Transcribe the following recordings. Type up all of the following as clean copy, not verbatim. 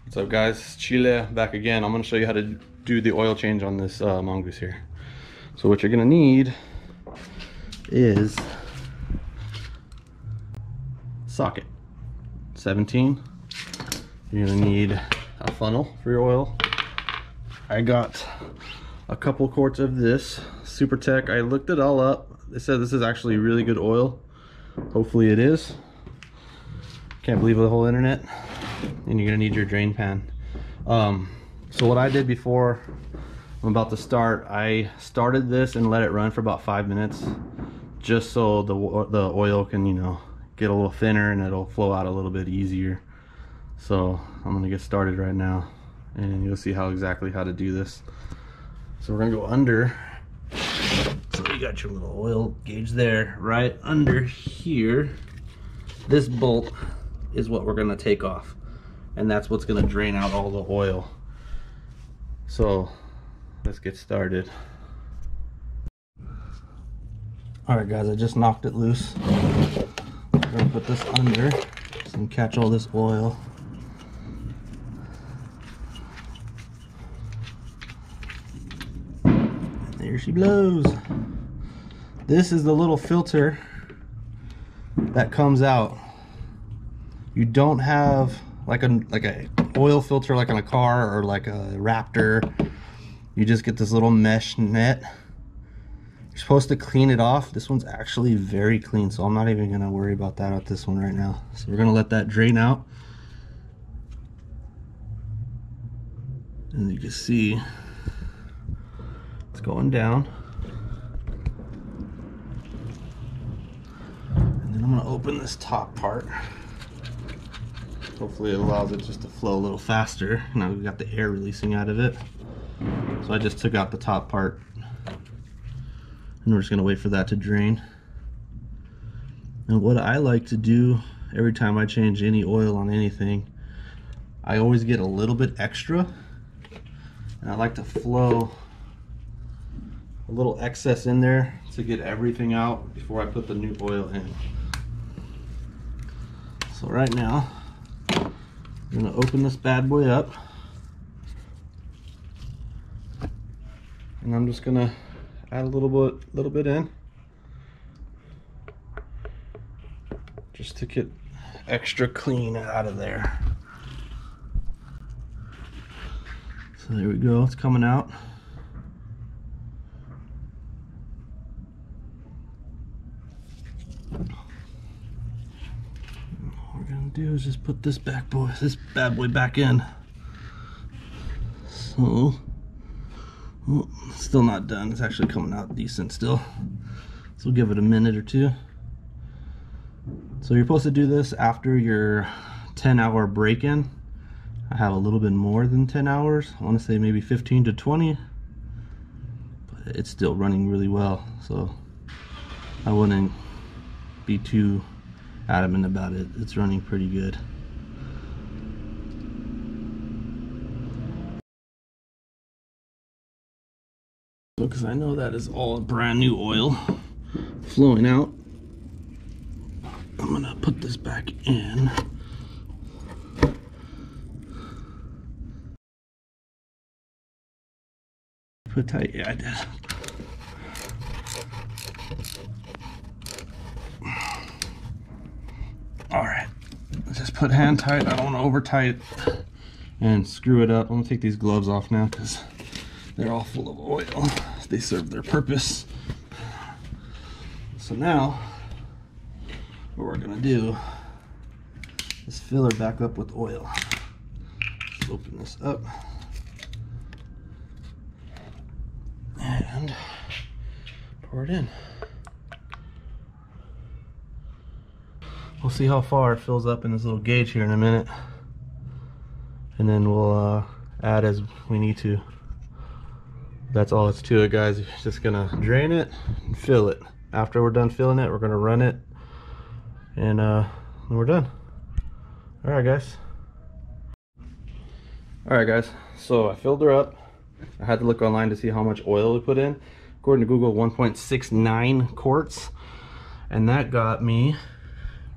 What's up guys, Chile back again. I'm going to show you how to do the oil change on this Mongoose here. So what you're going to need is socket 17. You're going to need a funnel for your oil. I got a couple quarts of this Super Tech. I looked it all up. They said this is actually really good oil. Hopefully it is. Can't believe the whole internet. And you're gonna need your drain pan. So what I did before I'm about to start, I started this and let it run for about 5 minutes, just so the oil can, you know, get a little thinner and it'll flow out a little bit easier. So I'm gonna get started right now, and you'll see how to do this. So we're gonna go under. So you got your little oil gauge there, right under here. This bolt is what we're gonna take off, and that's what's gonna drain out all the oil. So let's get started. All right guys, I just knocked it loose. I'm gonna put this under so I can catch all this oil. And there she blows. This is the little filter that comes out. You don't have like a oil filter like on a car or like a Raptor. You just get this little mesh net. You're supposed to clean it off. This one's actually very clean, so I'm not even gonna worry about that with this one right now. So we're gonna let that drain out. And you can see it's going down. And then I'm gonna open this top part. Hopefully it allows it just to flow a little faster. Now we've got the air releasing out of it. So I just took out the top part, and we're just gonna wait for that to drain. And what I like to do every time I change any oil on anything, I always get a little bit extra, and I like to flow a little excess in there to get everything out before I put the new oil in. So right now, I'm gonna open this bad boy up, and I'm just gonna add a little bit in, just to get extra clean out of there. So there we go, it's coming out. Do is just put this bad boy back in. So still not done. It's actually coming out decent still, so we'll give it a minute or two. So you're supposed to do this after your 10-hour break-in. I have a little bit more than 10 hours. I want to say maybe 15 to 20, but it's still running really well, so I wouldn't be too adamant about it. It's running pretty good. Because I know that is all brand new oil flowing out. I'm gonna put this back in. Put tight, yeah I did. Alright, just put hand tight. I don't want to over tight and screw it up. I'm going to take these gloves off now because they're all full of oil. They serve their purpose. So now, what we're going to do is fill her back up with oil. Just open this up. And pour it in. We'll see how far it fills up in this little gauge here in a minute, and then we'll add as we need to. That's all it's to it, guys. You're just gonna drain it and fill it. After we're done filling it, we're gonna run it, and then we're done. All right guys, so I filled her up. I had to look online to see how much oil we put in. According to Google, 1.69 quarts, and that got me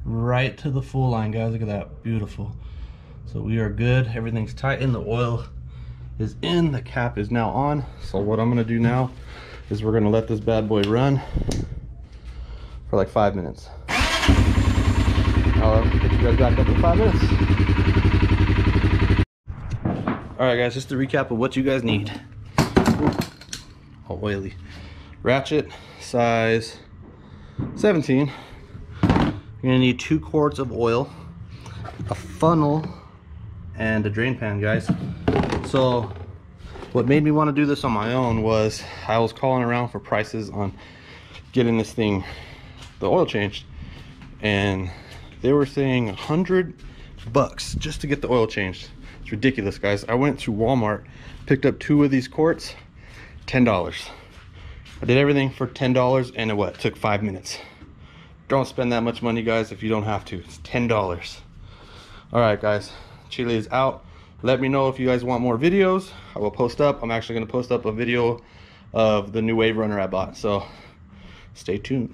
right to the full line, guys. Look at that, beautiful. So we are good, everything's tight and the oil is in, the cap is now on. So what I'm gonna do now is we're gonna let this bad boy run for like 5 minutes. I'll get you guys back up in 5 minutes. All right guys, just to recap of what you guys need. All oily. Ratchet, size 17. You're gonna need 2 quarts of oil, a funnel, and a drain pan, guys. So what made me want to do this on my own was I was calling around for prices on getting this thing, the oil changed, and they were saying $100 just to get the oil changed. It's ridiculous, guys. I went to Walmart, picked up 2 of these quarts, $10. I did everything for $10 and it took 5 minutes. Don't spend that much money, guys, if you don't have to. It's $10. All right, guys, Chile is out. Let me know if you guys want more videos. I will post up. I'm actually going to post up a video of the new wave runner I bought, so stay tuned.